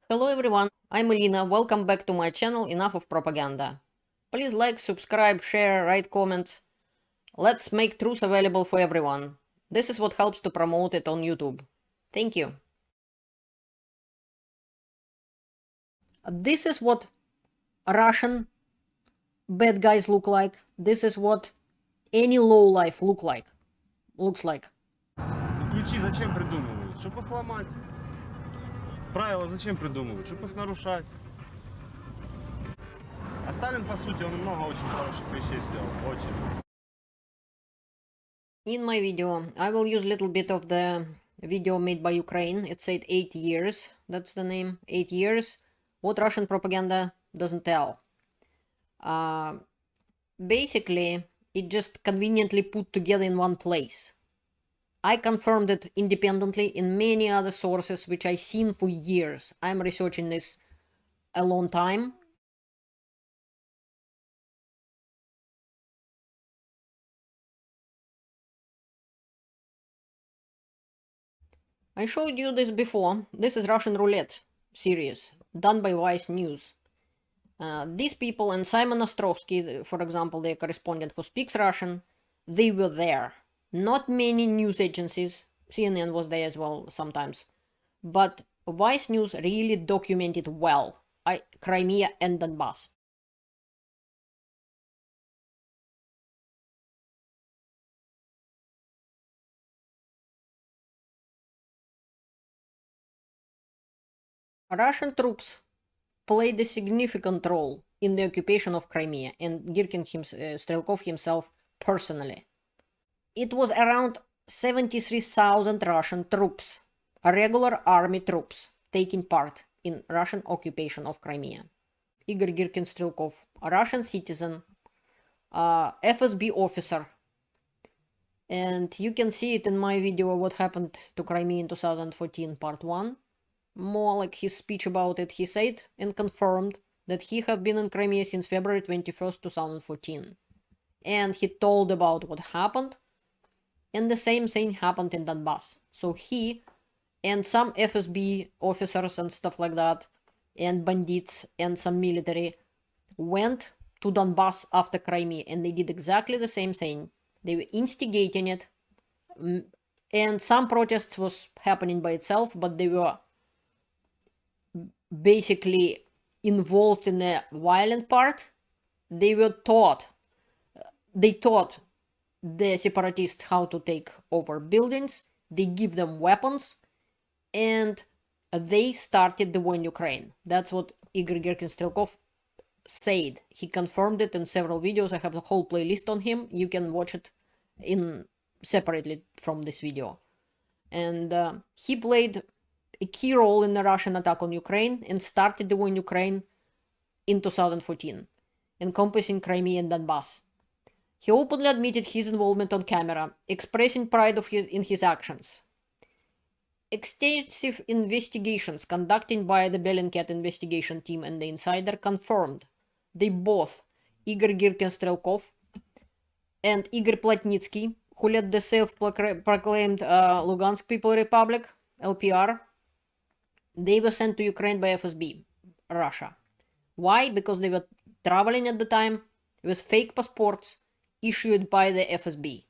Hello everyone, I'm Elena, welcome back to my channel Enough of Propaganda. Please like, subscribe, share, write comments. Let's make truth available for everyone. This is what helps to promote it on YouTube. Thank you. This is what Russian bad guys look like. This is what any lowlife looks like. Ключи зачем придумывают? Чтобы их ломать. Правила зачем придумывают? Чтобы их нарушать. А Сталин, по сути, он много очень хороших вещей сделал. Очень. In my video, I will use a little bit of the video made by Ukraine. It said 8 years. That's the name. 8 years. What Russian propaganda doesn't tell. Basically, it just conveniently put together in one place. I confirmed it independently in many other sources, which I've seen for years. I'm researching this a long time. I showed you this before. This is Russian Roulette series, done by Vice News. These people and Simon Ostrovsky, for example, their correspondent who speaks Russian, they were there. Not many news agencies, CNN was there as well sometimes, but Vice News really documented well Crimea and Donbass. Russian troops played a significant role in the occupation of Crimea, and Girkin Strelkov himself personally. It was around 73,000 Russian troops, regular army troops, taking part in Russian occupation of Crimea. Igor Girkin Strelkov, a Russian citizen, FSB officer, and you can see it in my video what happened to Crimea in 2014, part 1. More like his speech about it, he said and confirmed that he had been in Crimea since February 21st, 2014. And he told about what happened, and the same thing happened in Donbass. So he and some FSB officers and stuff like that, and bandits and some military, went to Donbass after Crimea, and they did exactly the same thing. They were instigating it, and some protests was happening by itself, but they were basically involved in the violent part. They taught the separatists how to take over buildings, they give them weapons, and they started the war in Ukraine. That's what Igor Girkin Strelkov said. He confirmed it in several videos. I have the whole playlist on him. You can watch it separately from this video. And he played a key role in the Russian attack on Ukraine and started the war in Ukraine in 2014, encompassing Crimea and Donbass. He openly admitted his involvement on camera, expressing pride in his actions. Extensive investigations conducted by the Bellingcat investigation team and the Insider confirmed they both, Igor Girkin Strelkov and Igor Platnitsky, who led the self-proclaimed Lugansk People Republic, LPR, they were sent to Ukraine by FSB, Russia. Why? Because they were traveling at the time with fake passports issued by the FSB.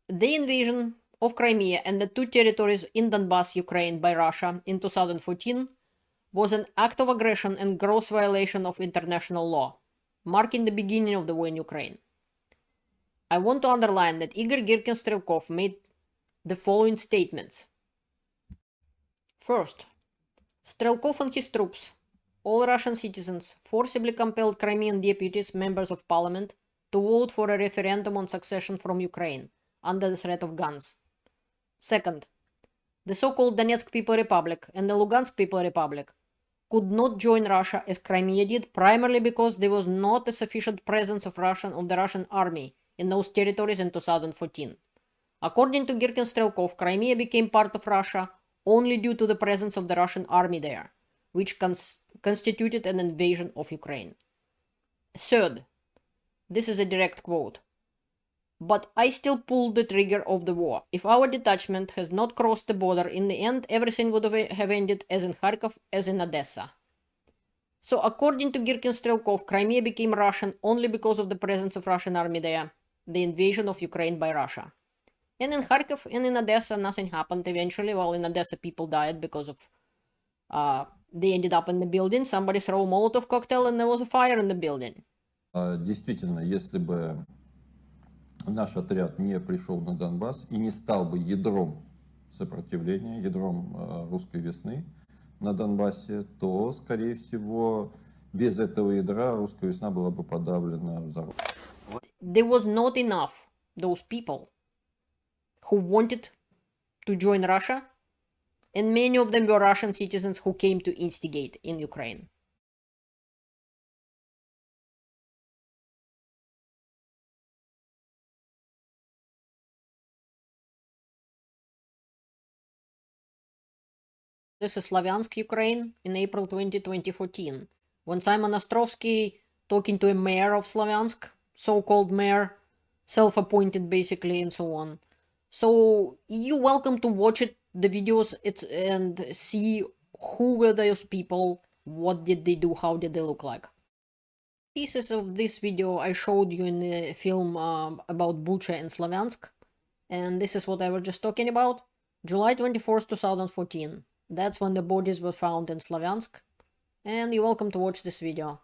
The invasion of Crimea and the two territories in Donbass, Ukraine by Russia in 2014 was an act of aggression and gross violation of international law, marking the beginning of the war in Ukraine. I want to underline that Igor Girkin Strelkov made the following statements. First, Strelkov and his troops, all Russian citizens, forcibly compelled Crimean deputies, members of parliament, to vote for a referendum on succession from Ukraine, under the threat of guns. Second, the so-called Donetsk People Republic and the Lugansk People Republic could not join Russia as Crimea did, primarily because there was not a sufficient presence of the Russian army in those territories in 2014. According to Girkin Strelkov, Crimea became part of Russia only due to the presence of the Russian army there, which constituted an invasion of Ukraine. Third, this is a direct quote, but I still pulled the trigger of the war. If our detachment has not crossed the border, in the end, everything would have ended as in Kharkov as in Odessa. So according to Girkin Strelkov, Crimea became Russian only because of the presence of Russian army there, the invasion of Ukraine by Russia. And in Kharkov and in Odessa, nothing happened eventually. Well, in Odessa, people died because of they ended up in the building. Somebody threw a Molotov cocktail and there was a fire in the building. Действительно, если бы наш отряд не пришел на Донбасс и не стал бы ядром сопротивления, ядром русской весны на Донбассе, то, скорее всего, без этого ядра русская весна была бы подавлена взорвом. There was not enough those people who wanted to join Russia, and many of them were Russian citizens who came to instigate in Ukraine. This is Slavyansk, Ukraine, in April 2014, when Simon Ostrovsky, talking to a mayor of Slavyansk, so-called mayor, self-appointed basically, and so on. So you're welcome to watch it, the videos, and see who were those people, what did they do, how did they look like. Pieces of this video I showed you in the film about Bucha and Slavyansk, and this is what I was just talking about. July 24th, 2014. That's when the bodies were found in Slavyansk, and you're welcome to watch this video.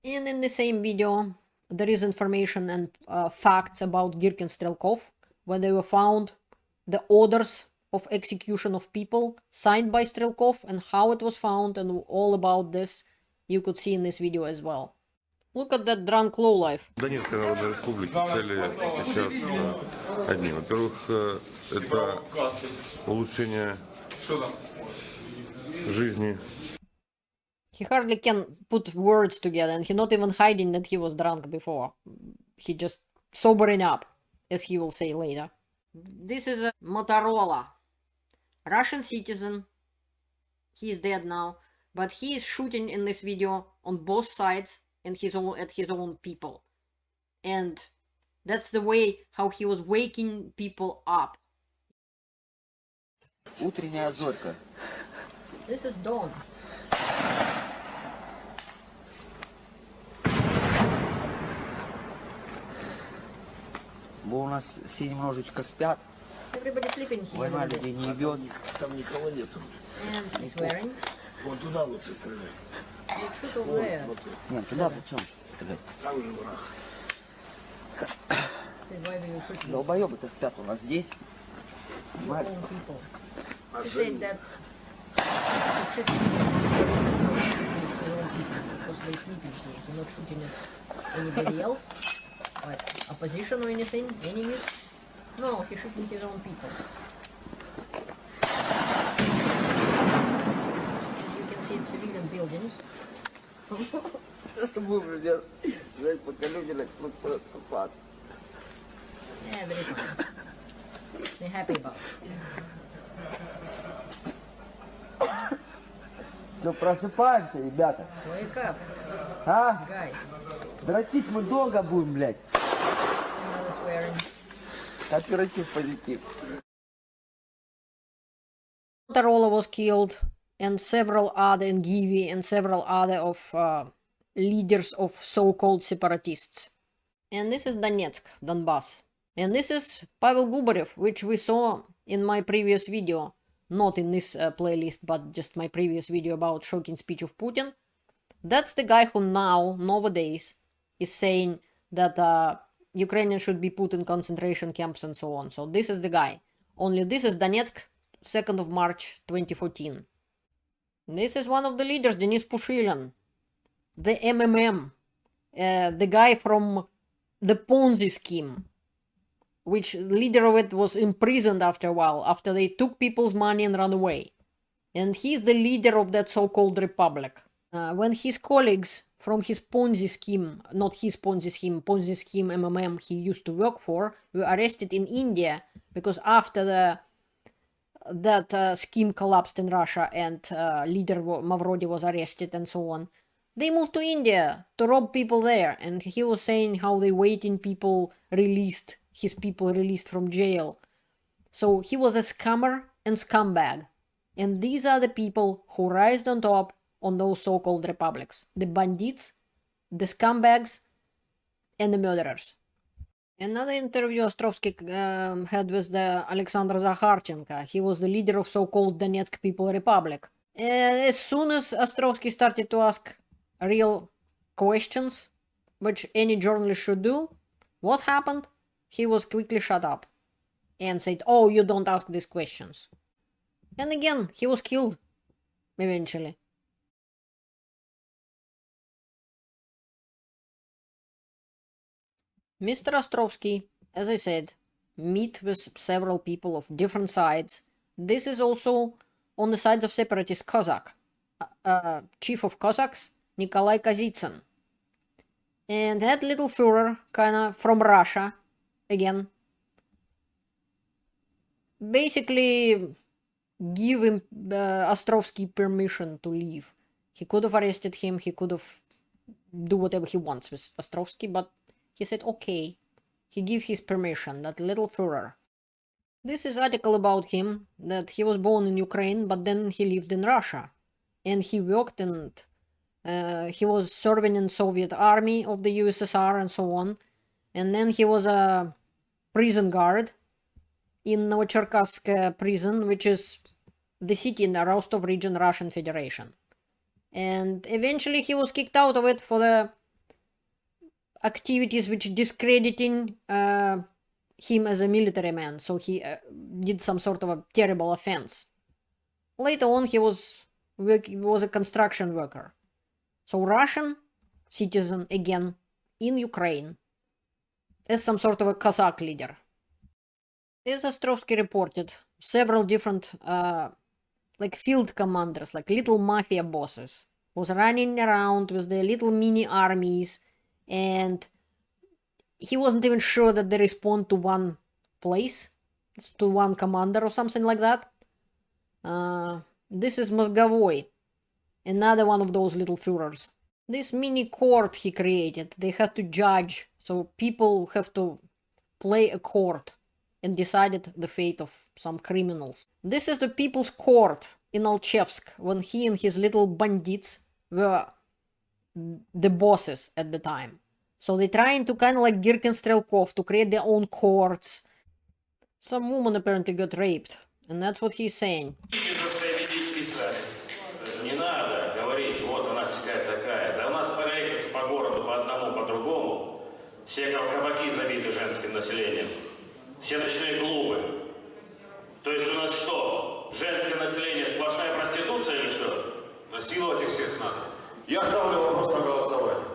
And in the same video, there is information and facts about Girkin Strelkov, where they were found the orders of execution of people signed by Strelkov and how it was found, and all about this you could see in this video as well. Look at that drunk lowlife. Донецкой Народной Республики цели сейчас одни. Во-первых, это улучшение жизни. He hardly can put words together, and he's not even hiding that he was drunk before. He just sobering up, as he will say later. This is a Motorola, Russian citizen. He is dead now, but he is shooting in this video on both sides and at his own people. And that's the way how he was waking people up. Утренняя зорька. This is dawn. Бо у нас все немножечко спят, Everybody sleeping here. война людей не ебет. Там никого нету. And he's swearing. Вон туда лучше стрелять. You shoot over there. Нет, туда зачем стрелять? Там же враг. Said, why do you shoot me? Долбоебы-то спят у нас здесь. Your Понимаешь? own people. А He что said that you shoot because they sleeping here. He's not shooting at anybody else, like opposition or anything, enemies. No, he's shooting his own people. As you can see, it's civilian buildings. Будем ждать, пока люди начнут просыпаться. Yeah, very fun. They're happy about it. Все, просыпаемся, ребята. Wake up, А? guys. Дрочить мы долго будем, блядь. Another swearing. Оператив позитив. Motorola was killed, and several other, and Givi, and several other of leaders of so-called separatists. And this is Donetsk, Donbass. And this is Pavel Gubarev, which we saw in my previous video, not in this playlist, but just my previous video about shocking speech of Putin. That's the guy who now, nowadays, is saying that Ukrainians should be put in concentration camps and so on. So this is the guy. Only this is Donetsk, 2nd of March 2014. This is one of the leaders, Denis Pushilin, the MMM, the guy from the Ponzi scheme, which the leader of it was imprisoned after a while, after they took people's money and ran away. And he's the leader of that so-called republic. When his colleagues from his Ponzi scheme, not his Ponzi scheme MMM he used to work for, were arrested in India because after that scheme collapsed in Russia and leader Mavrodi was arrested and so on, they moved to India to rob people there. And he was saying how they waiting people released his people released from jail. So he was a scammer and scumbag. And these are the people who rised on top on those so-called republics. The bandits, the scumbags, and the murderers. Another interview Ostrovsky had with the Alexander Zakharchenko. He was the leader of so-called Donetsk People Republic. As soon as Ostrovsky started to ask real questions, which any journalist should do, what happened? He was quickly shut up and said, "Oh, you don't ask these questions." And again, he was killed eventually. Mr. Ostrovsky, as I said, meet with several people of different sides. This is also on the side of separatist Cossack, chief of Cossacks, Nikolai Kazitsyn. And that little Führer, kinda from Russia, again, basically give him Ostrovsky permission to leave. He could have arrested him, he could have do whatever he wants with Ostrovsky, but he said okay. He gave his permission, that little Führer. This is article about him, that he was born in Ukraine, but then he lived in Russia. And he worked and he was serving in Soviet army of the USSR and so on. And then he was a prison guard in Novocherkassk prison, which is the city in the Rostov region, Russian Federation. And eventually he was kicked out of it for the activities which discrediting him as a military man. So he did some sort of a terrible offense. Later on he was a construction worker. So Russian citizen again in Ukraine as some sort of a Cossack leader. As Ostrovsky reported, several different like field commanders, like little mafia bosses, was running around with their little mini armies, and he wasn't even sure that they respond to one place, to one commander or something like that. This is Mozgovoy, another one of those little Führers. This mini court he created, they had to judge, so people have to play a court and decided the fate of some criminals. This is the People's Court in Alchevsk, when he and his little bandits were the bosses at the time. So they're trying to kind of like Girkin Strelkov to create their own courts. Some woman apparently got raped, and that's what he's saying. Не надо говорить, вот она такая. Да у нас проехаться по городу по одному, по другому. Все кабаки забиты женским населением. Все ночные клубы. То есть у нас что? Женское население сплошная проституция или что? Насиловать их всех надо. Я ставлю вопрос на голосование.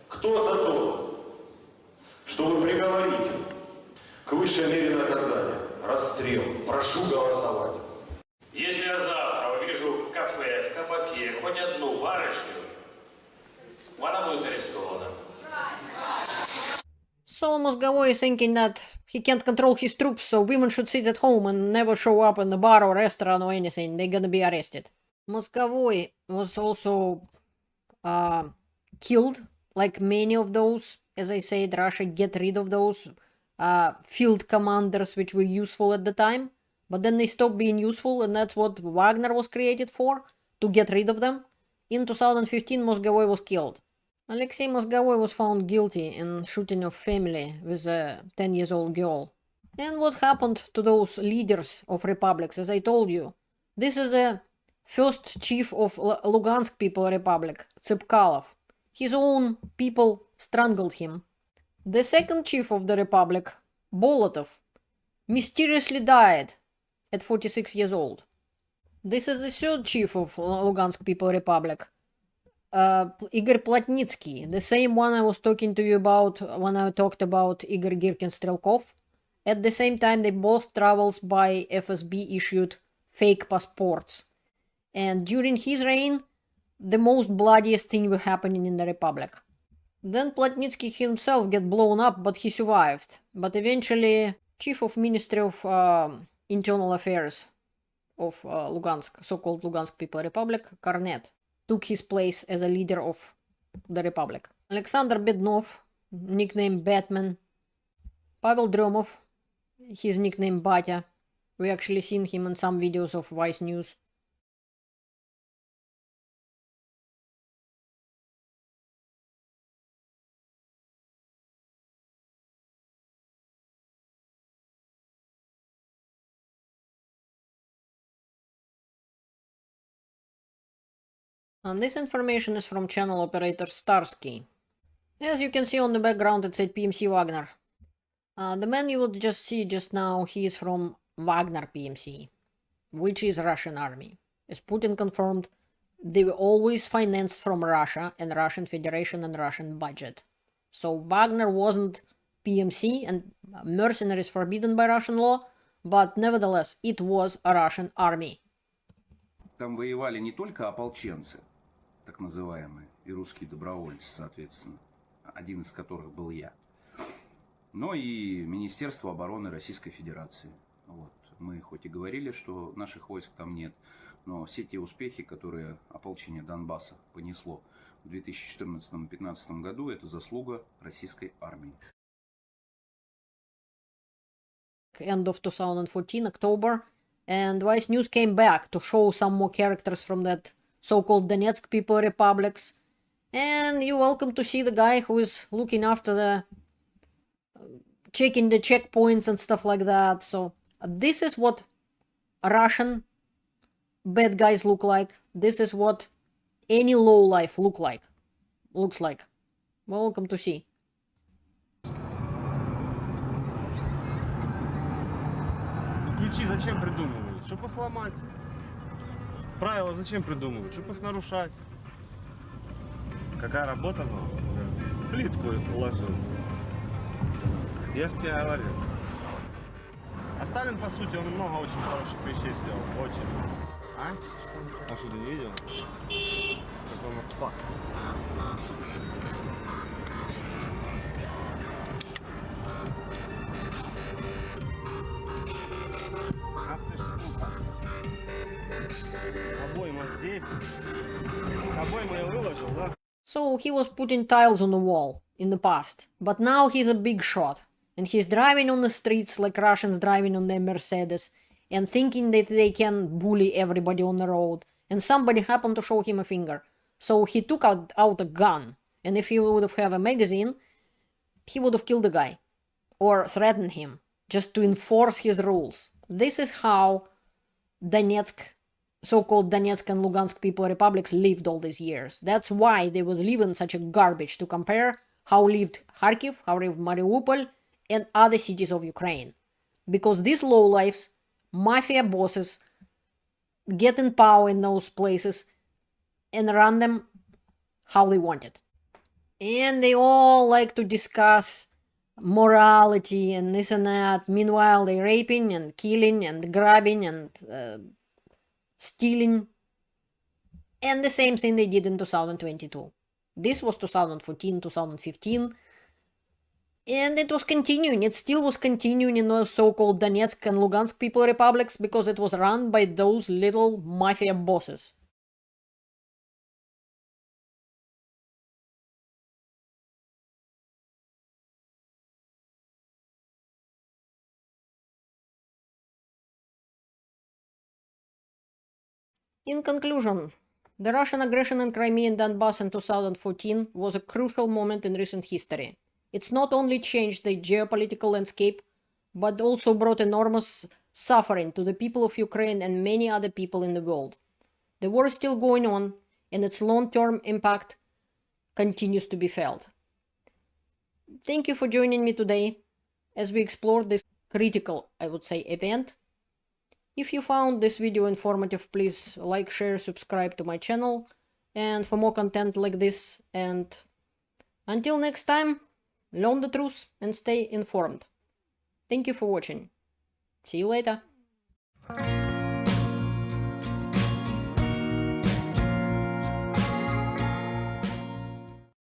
Кто за то, чтобы приговорить к высшей мере наказания? Расстрел. Прошу голосовать. Если я завтра увижу в кафе, в кабаке хоть одну барышню, она будет арестована. So Mozgovoy is thinking that he can't control his troops, so women should sit at home and never show up in the bar or restaurant or anything. They're gonna be arrested. Mozgovoy was also killed, like many of those. As I said, Russia get rid of those field commanders which were useful at the time, but then they stopped being useful, and that's what Wagner was created for, to get rid of them. In 2015, Mozgovoy was killed. Alexei Mozgovoy was found guilty in shooting a family with a 10-year-old girl. And what happened to those leaders of republics? As I told you, this is the first chief of Lugansk People Republic, Tsepkalov. His own people strangled him. The second chief of the republic, Bolotov, mysteriously died at 46 years old. This is the third chief of Lugansk People Republic, Igor Plotnitsky, the same one I was talking to you about when I talked about Igor Girkin Strelkov. At the same time, they both travels by FSB issued fake passports. And during his reign, the most bloodiest thing were happening in the Republic. Then Plotnitsky himself get blown up, but he survived. But eventually, chief of Ministry of Internal Affairs of Lugansk, so-called Lugansk People Republic, Kornet, took his place as a leader of the Republic. Alexander Bednov, nicknamed Batman, Pavel Dromov, his nickname Batya. We actually seen him in some videos of Vice News. And this information is from channel operator Starsky. As you can see on the background, it said PMC Wagner. The man you would just see just now, he is from Wagner PMC, which is Russian army. As Putin confirmed, they were always financed from Russia and Russian Federation and Russian budget. So Wagner wasn't PMC, and mercenaries forbidden by Russian law, but nevertheless, it was a Russian army. Там воевали не только ополченцы, так называемые, и русские добровольцы, соответственно, один из которых был я, но и Министерство обороны Российской Федерации. Вот. Мы хоть и говорили, что наших войск там нет, но все те успехи, которые ополчение Донбасса понесло в 2014-2015 году, это заслуга российской армии. End of 2014, October, and Vice News came back to show some more characters from that so-called Donetsk People Republics. And you're welcome to see the guy who is looking after the checking the checkpoints and stuff like that. So this is what Russian bad guys look like. This is what any lowlife looks like. Welcome to see. Ключи зачем придумывают? Чтобы их ломать. Правила зачем придумывают? Чтобы их нарушать. Какая работа была? Плитку уложил. Я ж тебе говорил. А Сталин, по сути, он много очень хороших вещей сделал. Очень. А? А что, ты не видел? Какой он факт. Ах ты ж сука. Обойма здесь. Обойма я выложил, да? So he was putting tiles on the wall in the past, but now he's a big shot, and he's driving on the streets like Russians driving on their Mercedes, and thinking that they can bully everybody on the road, and somebody happened to show him a finger. So he took out a gun, and if he would have had a magazine, he would have killed the guy, or threatened him, just to enforce his rules. This is how Donetsk, so-called Donetsk and Lugansk People Republics lived all these years. That's why they was living such a garbage to compare how lived Kharkiv, how lived Mariupol, and other cities of Ukraine. Because these lowlifes, mafia bosses, get in power in those places and run them how they want it. And they all like to discuss morality and this and that. Meanwhile, they're raping and killing and grabbing and stealing, and the same thing they did in 2022. This was 2014, 2015, and it was continuing. It still was continuing in those so-called Donetsk and Lugansk People Republics because it was run by those little mafia bosses. In conclusion, the Russian aggression in Crimea and Donbass in 2014 was a crucial moment in recent history. It's not only changed the geopolitical landscape, but also brought enormous suffering to the people of Ukraine and many other people in the world. The war is still going on, and its long-term impact continues to be felt. Thank you for joining me today as we explore this critical, I would say, event. If you found this video informative, please like, share, subscribe to my channel, and for more content like this. And until next time, learn the truth and stay informed. Thank you for watching. See you later.